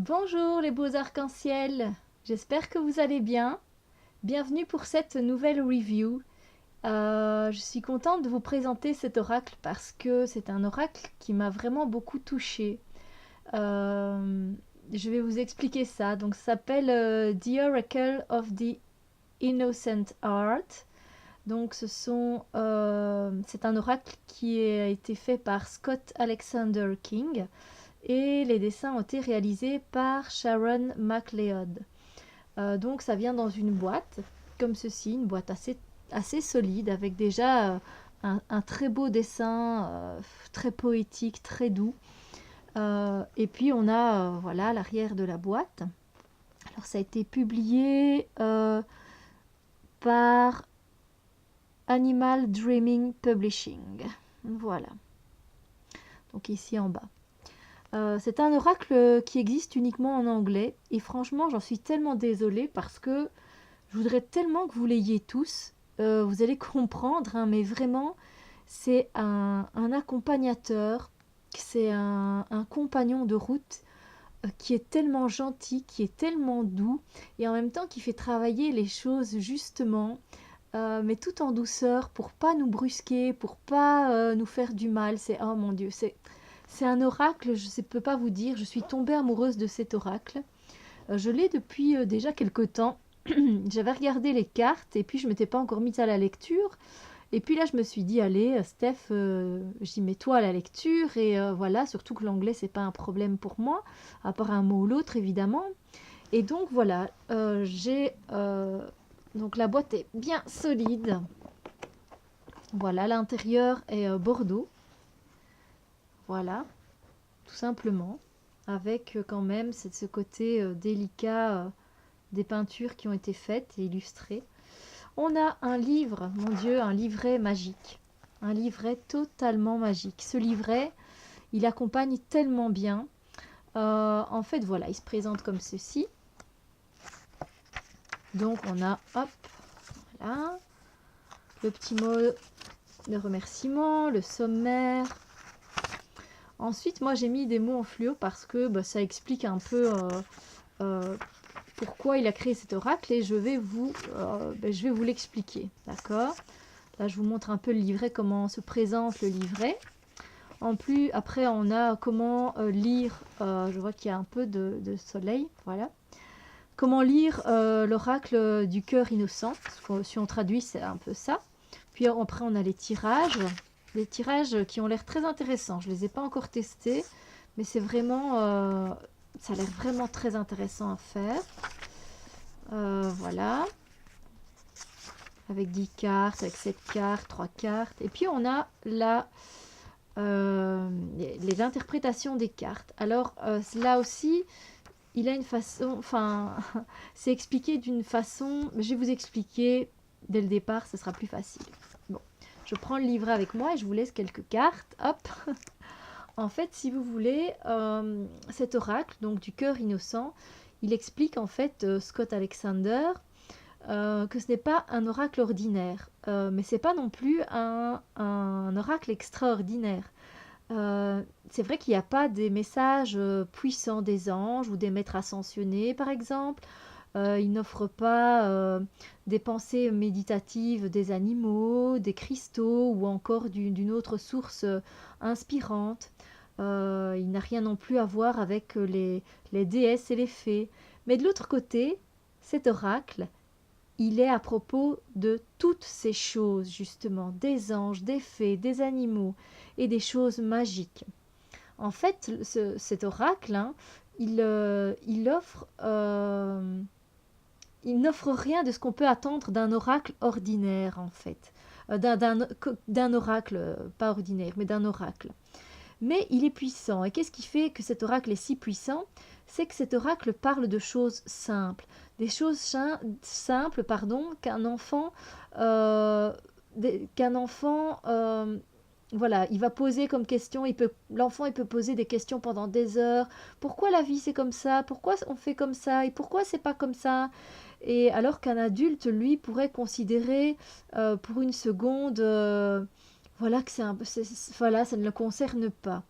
Bonjour les beaux arcs-en-ciel, j'espère que vous allez bien. Bienvenue pour cette nouvelle review. Je suis contente de vous présenter cet oracle parce que c'est un oracle qui m'a vraiment beaucoup touchée. Je vais vous expliquer ça. Donc ça s'appelle The Oracle of the Innocent Heart. Donc c'est un oracle qui a été fait par Scott Alexander King et les dessins ont été réalisés par Sharon MacLeod. Donc ça vient dans une boîte comme ceci, une boîte assez solide avec déjà un très beau dessin, très poétique, très doux. Et puis on a voilà l'arrière de la boîte. Alors ça a été publié par Animal Dreaming Publishing. Voilà. Donc ici en bas. C'est un oracle qui existe uniquement en anglais et franchement j'en suis tellement désolée parce que je voudrais tellement que vous l'ayez tous. Vous allez comprendre, hein, mais vraiment c'est un accompagnateur, c'est un compagnon de route qui est tellement gentil, qui est tellement doux et en même temps qui fait travailler les choses justement, mais tout en douceur pour pas nous brusquer, pour pas nous faire du mal. C'est oh mon Dieu, c'est un oracle, je ne peux pas vous dire, je suis tombée amoureuse de cet oracle. Je l'ai depuis déjà quelque temps. J'avais regardé les cartes et puis je ne m'étais pas encore mise à la lecture. Et puis là, je me suis dit, allez, Steph, j'y mets-toi à la lecture. Et voilà, surtout que l'anglais, c'est pas un problème pour moi, à part un mot ou l'autre, évidemment. Et donc voilà, donc la boîte est bien solide. Voilà, l'intérieur est bordeaux. Voilà, tout simplement, avec quand même ce côté délicat des peintures qui ont été faites et illustrées. On a un livre, mon Dieu, un livret magique, un livret totalement magique. Ce livret, il accompagne tellement bien. En fait, voilà, il se présente comme ceci. Donc on a, hop, voilà, le petit mot de remerciement, le sommaire. Ensuite, moi j'ai mis des mots en fluo parce que ça explique un peu pourquoi il a créé cet oracle et je vais vous l'expliquer, d'accord? Là, je vous montre un peu le livret, comment se présente le livret. En plus, après, on a comment lire, je vois qu'il y a un peu de soleil, voilà. Comment lire l'oracle du cœur innocent, si on traduit, c'est un peu ça. Puis après, on a les tirages qui ont l'air très intéressants. Je ne les ai pas encore testés, mais c'est vraiment, ça a l'air vraiment très intéressant à faire. Voilà, avec 10 cartes, avec 7 cartes, 3 cartes. Et puis on a les interprétations des cartes. Alors là aussi, il a une façon, enfin, c'est expliqué d'une façon, je vais vous expliquer dès le départ, ce sera plus facile. Bon, je prends le livret avec moi et je vous laisse quelques cartes, hop. En fait, si vous voulez, cet oracle, donc du cœur innocent, il explique en fait, Scott Alexander, que ce n'est pas un oracle ordinaire, mais c'est pas non plus un oracle extraordinaire. C'est vrai qu'il n'y a pas des messages puissants des anges ou des maîtres ascensionnés, par exemple. Il n'offre pas des pensées méditatives des animaux, des cristaux ou encore d'une autre source inspirante. Il n'a rien non plus à voir avec les déesses et les fées. Mais de l'autre côté, cet oracle, il est à propos de toutes ces choses, justement, des anges, des fées, des animaux et des choses magiques. En fait, cet oracle, hein, il n'offre rien de ce qu'on peut attendre d'un oracle ordinaire, en fait. D'un oracle, pas ordinaire, mais d'un oracle. Mais il est puissant. Et qu'est-ce qui fait que cet oracle est si puissant? C'est que cet oracle parle de choses simples. Des choses simples, pardon, euh, qu'un enfant voilà, il va poser comme question, l'enfant il peut poser des questions pendant des heures. Pourquoi la vie c'est comme ça? Pourquoi on fait comme ça? Et pourquoi c'est pas comme ça? Et alors qu'un adulte, lui, pourrait considérer pour une seconde, voilà, que voilà, ça ne le concerne pas.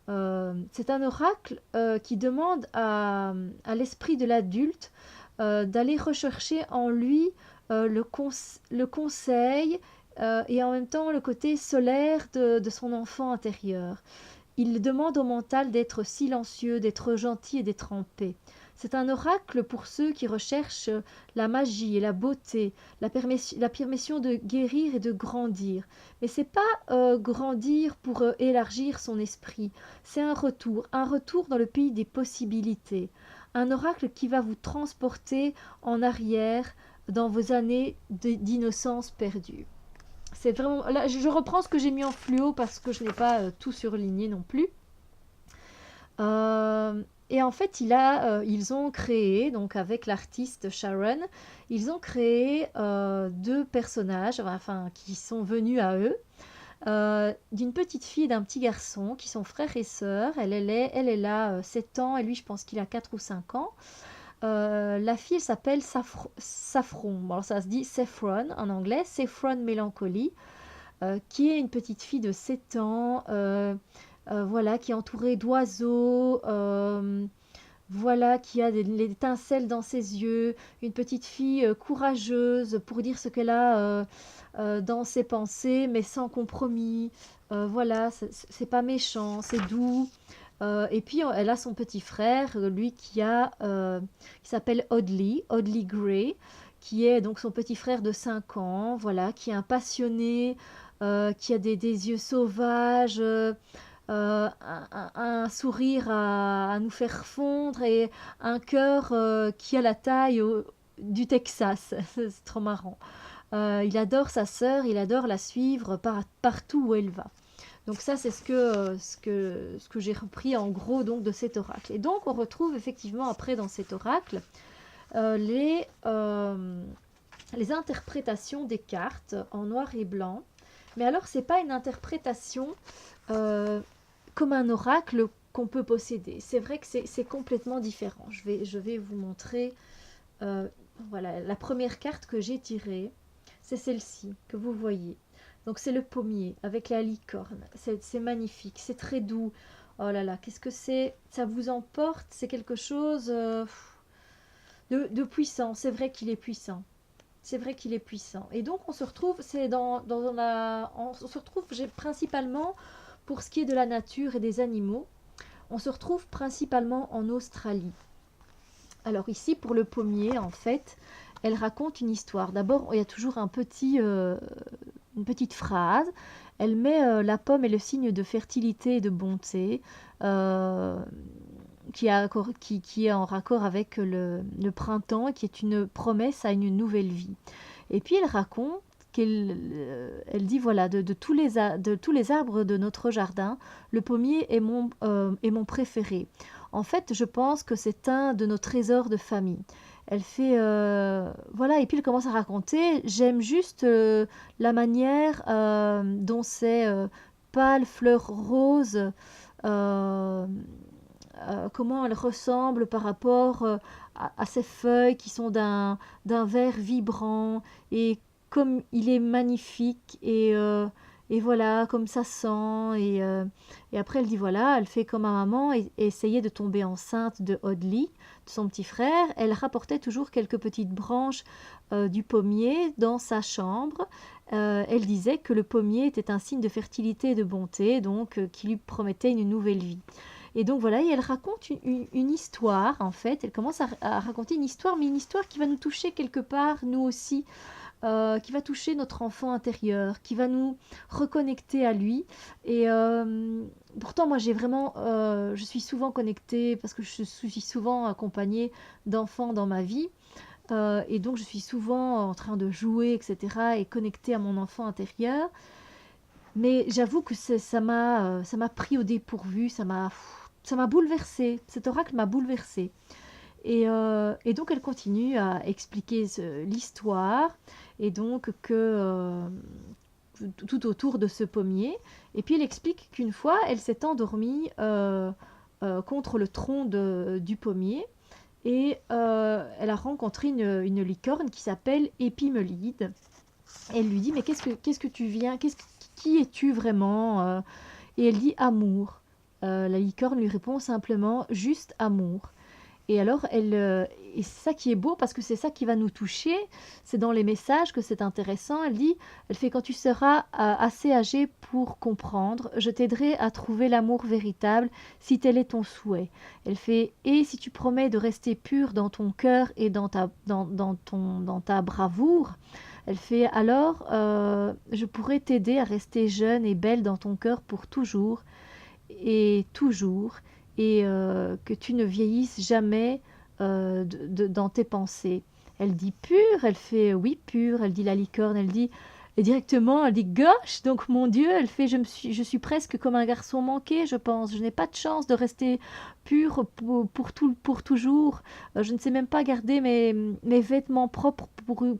C'est un oracle qui demande à l'esprit de l'adulte d'aller rechercher en lui le conseil et en même temps le côté solaire de son enfant intérieur. Il demande au mental d'être silencieux, d'être gentil et d'être en paix. C'est un oracle pour ceux qui recherchent la magie et la beauté, la permission de guérir et de grandir. Mais c'est pas grandir pour élargir son esprit. C'est un retour dans le pays des possibilités. Un oracle qui va vous transporter en arrière dans vos années d'innocence perdue. C'est vraiment là, je reprends ce que j'ai mis en fluo parce que je n'ai pas tout surligné non plus. Et en fait, ils ont créé, donc avec l'artiste Sharon, ils ont créé deux personnages, enfin, qui sont venus à eux, d'une petite fille et d'un petit garçon, qui sont frères et sœurs. Elle est là 7 ans, et lui, je pense qu'il a 4 ou 5 ans. La fille s'appelle Saffron. Bon, alors ça se dit Saffron en anglais, Saffron Mélancolie, qui est une petite fille de 7 ans, voilà, qui est entourée d'oiseaux, voilà, qui a des étincelles dans ses yeux, une petite fille courageuse pour dire ce qu'elle a dans ses pensées, mais sans compromis. Voilà, c'est pas méchant, c'est doux. Et puis elle a son petit frère, lui qui s'appelle Audley Gray, qui est donc son petit frère de 5 ans, voilà, qui est un passionné, qui a des yeux sauvages, un sourire à nous faire fondre et un cœur qui a la taille du Texas. C'est trop marrant. Il adore sa sœur, il adore la suivre partout où elle va. Donc ça, c'est ce que j'ai repris en gros donc de cet oracle. Et donc on retrouve effectivement après dans cet oracle les interprétations des cartes en noir et blanc. Mais alors c'est pas une interprétation comme un oracle qu'on peut posséder. C'est vrai que c'est complètement différent. Je vais vous montrer. Voilà, la première carte que j'ai tirée, c'est celle-ci que vous voyez. Donc c'est le pommier avec la licorne. C'est magnifique, c'est très doux. Oh là là, qu'est-ce que c'est? Ça vous emporte, c'est quelque chose de puissant. C'est vrai qu'il est puissant. C'est vrai qu'il est puissant. Et donc on se retrouve, on se retrouve principalement pour ce qui est de la nature et des animaux. On se retrouve principalement en Australie. Alors ici, pour le pommier, en fait, elle raconte une histoire. D'abord, il y a toujours une petite phrase. Elle met la pomme est le signe de fertilité et de bonté, qui est en raccord avec le printemps, et qui est une promesse à une nouvelle vie. Et puis elle raconte elle dit voilà, de tous les arbres de notre jardin, le pommier est mon préféré. En fait, je pense que c'est un de nos trésors de famille. Elle fait voilà, et puis elle commence à raconter. J'aime juste la manière dont ces pâles fleurs roses, comment elles ressemblent par rapport à ces feuilles qui sont d'un vert vibrant, et comme il est magnifique, et voilà, comme ça sent. Et après, elle dit voilà, elle fait comme ma maman et essayait de tomber enceinte de Audley, de son petit frère. Elle rapportait toujours quelques petites branches du pommier dans sa chambre. Elle disait que le pommier était un signe de fertilité et de bonté, donc qui lui promettait une nouvelle vie. Et donc voilà, et elle raconte une histoire, en fait. Elle commence à raconter une histoire, mais une histoire qui va nous toucher quelque part, nous aussi. Qui va toucher notre enfant intérieur, qui va nous reconnecter à lui. Et pourtant, moi, je suis souvent connectée parce que je suis souvent accompagnée d'enfants dans ma vie. Et donc, je suis souvent en train de jouer, etc., et connectée à mon enfant intérieur. Mais j'avoue que ça m'a pris au dépourvu, ça m'a bouleversée. Cet oracle m'a bouleversée. Et donc elle continue à expliquer l'histoire, et donc tout autour de ce pommier. Et puis elle explique qu'une fois, elle s'est endormie contre le tronc du pommier, et elle a rencontré une licorne qui s'appelle Épimelide. Elle lui dit mais qu'est-ce que tu viens, qui es-tu vraiment? Et elle dit amour. La licorne lui répond simplement juste amour. Et alors, et c'est ça qui est beau parce que c'est ça qui va nous toucher. C'est dans les messages que c'est intéressant. Elle fait quand tu seras assez âgé pour comprendre, je t'aiderai à trouver l'amour véritable si tel est ton souhait. Elle fait et si tu promets de rester pur dans ton cœur et dans ta bravoure. Elle fait alors, je pourrai t'aider à rester jeune et belle dans ton cœur pour toujours et toujours, et que tu ne vieillisses jamais dans tes pensées. Elle dit pure, elle fait oui pure, elle dit la licorne, elle dit et directement elle dit gosh, donc mon Dieu, elle fait je suis presque comme un garçon manqué, je pense, je n'ai pas de chance de rester pure pour toujours. Je ne sais même pas garder mes vêtements propres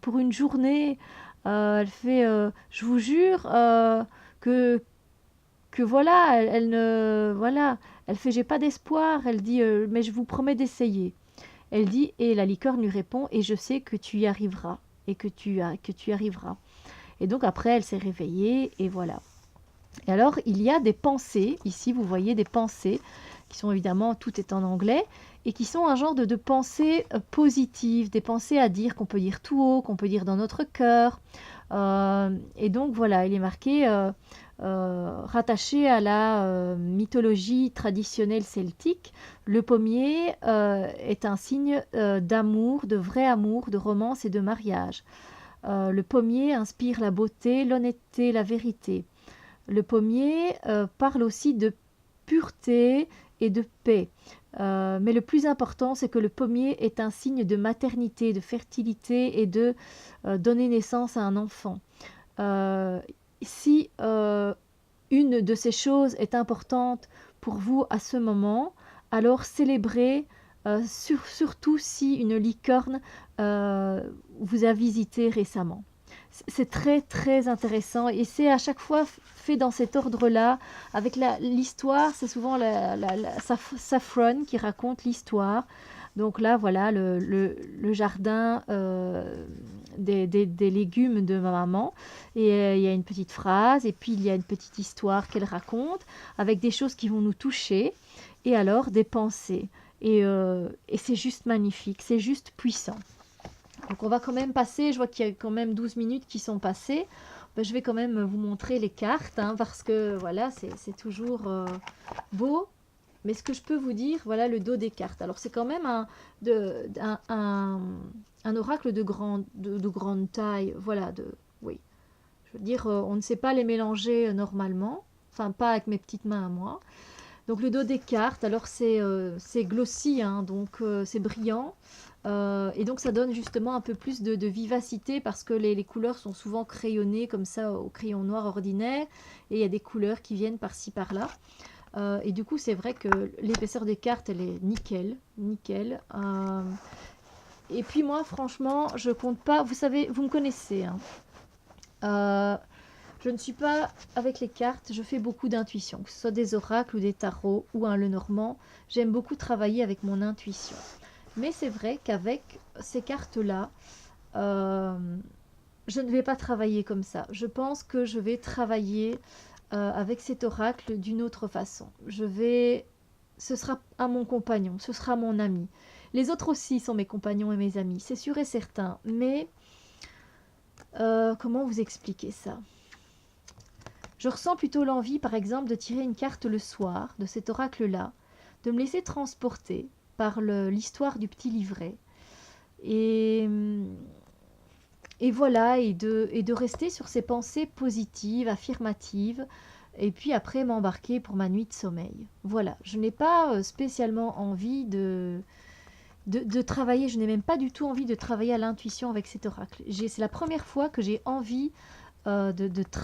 pour une journée. Elle fait je vous jure que voilà, elle ne voilà, elle fait j'ai pas d'espoir, elle dit mais je vous promets d'essayer. Elle dit et la licorne lui répond et je sais que tu y arriveras et que tu y arriveras. Et donc après elle s'est réveillée et voilà. Et alors il y a des pensées, ici vous voyez des pensées qui sont évidemment, tout est en anglais, et qui sont un genre de pensées positives, des pensées à dire qu'on peut dire tout haut, qu'on peut dire dans notre cœur. Et donc voilà, il est marqué rattaché à la mythologie traditionnelle celtique, le pommier est un signe d'amour, de vrai amour, de romance et de mariage. Le pommier inspire la beauté, l'honnêteté, la vérité. Le pommier parle aussi de pureté et de paix. Mais le plus important, c'est que le pommier est un signe de maternité, de fertilité et de donner naissance à un enfant. Si une de ces choses est importante pour vous à ce moment, alors célébrez, surtout si une licorne vous a visité récemment. C'est très très intéressant et c'est à chaque fois fait dans cet ordre-là. Avec l'histoire, c'est souvent Saffron qui raconte l'histoire. Donc là, voilà le jardin des légumes de ma maman. Et il y a une petite phrase et puis il y a une petite histoire qu'elle raconte avec des choses qui vont nous toucher et alors des pensées. Et c'est juste magnifique, c'est juste puissant. Donc on va quand même passer, je vois qu'il y a quand même 12 minutes qui sont passées. Ben, je vais quand même vous montrer les cartes, hein, parce que voilà, c'est toujours beau. Mais ce que je peux vous dire, voilà le dos des cartes. Alors c'est quand même un oracle de grande taille. Voilà, oui. Je veux dire, on ne sait pas les mélanger normalement. Enfin, pas avec mes petites mains à moi. Donc le dos des cartes, alors c'est glossy, hein, donc c'est brillant. Et donc ça donne justement un peu plus de vivacité parce que les couleurs sont souvent crayonnées comme ça au crayon noir ordinaire. Et il y a des couleurs qui viennent par-ci par-là. Et du coup c'est vrai que l'épaisseur des cartes elle est nickel, nickel. Et puis moi franchement je compte pas, vous savez, vous me connaissez, hein. Euh, je ne suis pas avec les cartes, je fais beaucoup d'intuition, que ce soit des oracles ou des tarots ou un Lenormand. J'aime beaucoup travailler avec mon intuition. Mais c'est vrai qu'avec ces cartes-là, euh, je ne vais pas travailler comme ça. Je pense que je vais travailler avec cet oracle d'une autre façon. Ce sera à mon compagnon, ce sera mon ami. Les autres aussi sont mes compagnons et mes amis, c'est sûr et certain. Mais comment vous expliquer ça? Je ressens plutôt l'envie, par exemple, de tirer une carte le soir de cet oracle-là, de me laisser transporter par l'histoire du petit livret. Et, et voilà, et de rester sur ces pensées positives, affirmatives, et puis après m'embarquer pour ma nuit de sommeil. Voilà, je n'ai pas spécialement envie de travailler, je n'ai même pas du tout envie de travailler à l'intuition avec cet oracle. C'est la première fois que j'ai envie de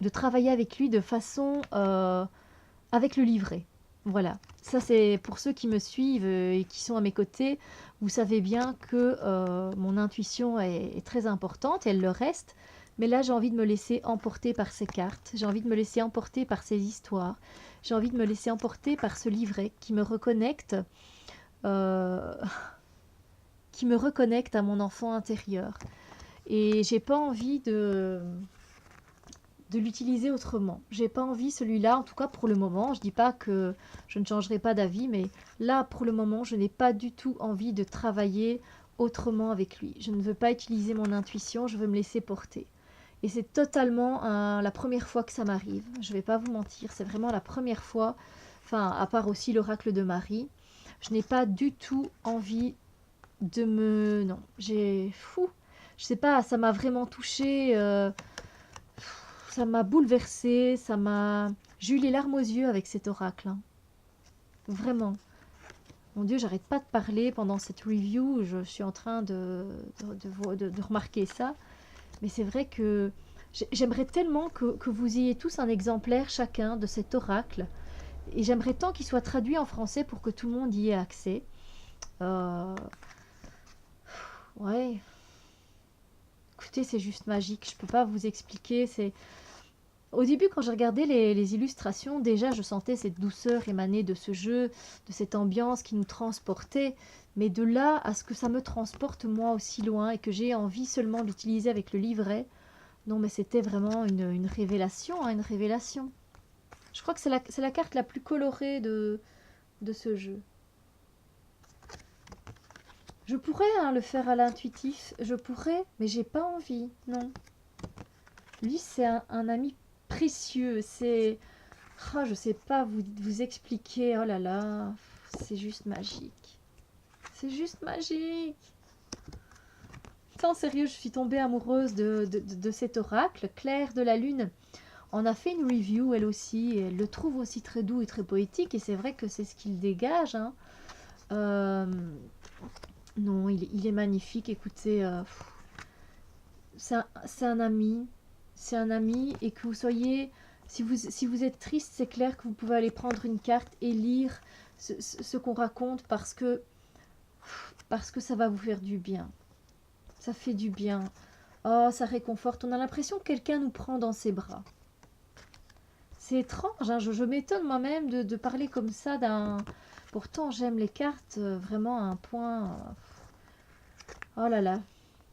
travailler avec lui de façon avec le livret. Voilà, ça c'est pour ceux qui me suivent et qui sont à mes côtés, vous savez bien que mon intuition est très importante, elle le reste, mais là j'ai envie de me laisser emporter par ces cartes, j'ai envie de me laisser emporter par ces histoires, j'ai envie de me laisser emporter par ce livret qui me reconnecte euh, à mon enfant intérieur. Et j'ai pas envie de l'utiliser autrement. J'ai pas envie celui-là, en tout cas pour le moment. Je dis pas que je ne changerai pas d'avis, mais là pour le moment, je n'ai pas du tout envie de travailler autrement avec lui. Je ne veux pas utiliser mon intuition, je veux me laisser porter. Et c'est totalement la première fois que ça m'arrive. Je vais pas vous mentir, c'est vraiment la première fois. Enfin, à part aussi l'oracle de Marie, je n'ai pas du tout envie de me... Non, j'ai... Fou. Je sais pas, ça m'a vraiment touchée. Ça m'a bouleversée, ça m'a... J'ai eu les larmes aux yeux avec cet oracle, hein. Vraiment. Mon Dieu, j'arrête pas de parler pendant cette review. Je suis en train de remarquer ça. Mais c'est vrai que j'aimerais tellement que vous ayez tous un exemplaire chacun de cet oracle. Et j'aimerais tant qu'il soit traduit en français pour que tout le monde y ait accès. Ouais. Écoutez, c'est juste magique. Je peux pas vous expliquer. Au début, quand j'ai regardé les illustrations, déjà, je sentais cette douceur émaner de ce jeu, de cette ambiance qui nous transportait. Mais de là à ce que ça me transporte moi aussi loin et que j'ai envie seulement d'utiliser avec le livret, non, mais c'était vraiment une révélation, hein, une révélation. Je crois que c'est la carte la plus colorée de ce jeu. Je pourrais hein, le faire à l'intuitif, je pourrais, mais j'ai pas envie, non. Lui, c'est un ami précieux, c'est... Oh, je sais pas vous expliquer, oh là là, c'est juste magique. C'est juste magique. Tant sérieux, je suis tombée amoureuse de cet oracle. Claire de la Lune en a fait une review, elle aussi. Elle le trouve aussi très doux et très poétique, et c'est vrai que c'est ce qu'il dégage, hein. Non, il est magnifique, écoutez. C'est un ami. C'est un ami, et que vous soyez... Si vous êtes triste, c'est clair que vous pouvez aller prendre une carte et lire ce qu'on raconte parce que ça va vous faire du bien. Ça fait du bien. Oh, ça réconforte. On a l'impression que quelqu'un nous prend dans ses bras. C'est étrange, hein, je m'étonne moi-même de parler comme ça d'un... Pourtant, j'aime les cartes vraiment à un point... Oh là là.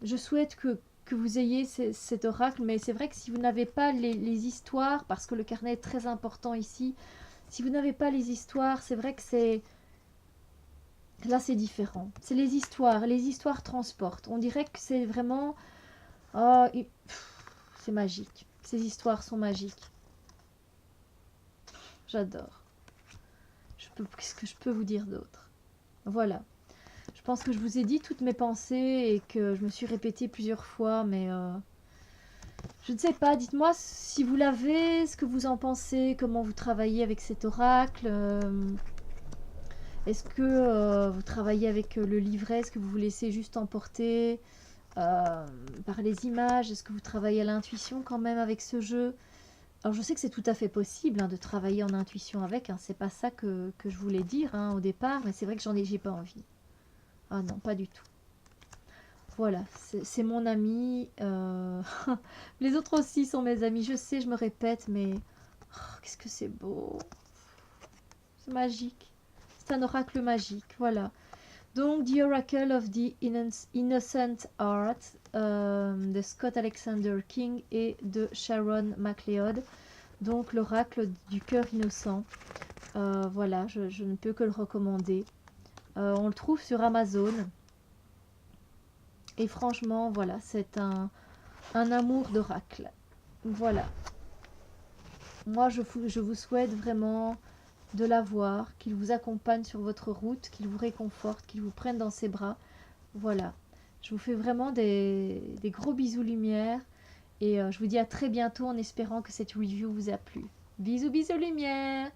Je souhaite que vous ayez cet oracle, mais c'est vrai que si vous n'avez pas les histoires, parce que le carnet est très important ici, si vous n'avez pas les histoires, c'est vrai que c'est... Là, c'est différent. C'est les histoires transportent. On dirait que c'est vraiment... Oh, c'est magique. Ces histoires sont magiques. J'adore. Qu'est-ce que je peux vous dire d'autre? Voilà. Je pense que je vous ai dit toutes mes pensées et que je me suis répétée plusieurs fois, mais je ne sais pas. Dites-moi si vous l'avez, ce que vous en pensez, comment vous travaillez avec cet oracle. Est-ce que vous travaillez avec le livret? Est-ce que vous vous laissez juste emporter par les images? Est-ce que vous travaillez à l'intuition quand même avec ce jeu? Alors je sais que c'est tout à fait possible hein, de travailler en intuition avec, hein. C'est pas ça que je voulais dire hein, au départ, mais c'est vrai que j'ai pas envie. Ah non, pas du tout. Voilà, c'est mon ami. Les autres aussi sont mes amis. Je sais, je me répète, mais oh, qu'est-ce que c'est beau. C'est magique. C'est un oracle magique, voilà. Donc, The Oracle of the Innocent Heart de Scott Alexander King et de Sharon MacLeod. Donc, l'oracle du cœur innocent. Voilà, je ne peux que le recommander. On le trouve sur Amazon. Et franchement, voilà, c'est un amour d'oracle. Voilà. Moi, je vous souhaite vraiment de l'avoir, qu'il vous accompagne sur votre route, qu'il vous réconforte, qu'il vous prenne dans ses bras. Voilà. Je vous fais vraiment des gros bisous lumière. Et je vous dis à très bientôt en espérant que cette review vous a plu. Bisous, bisous lumière!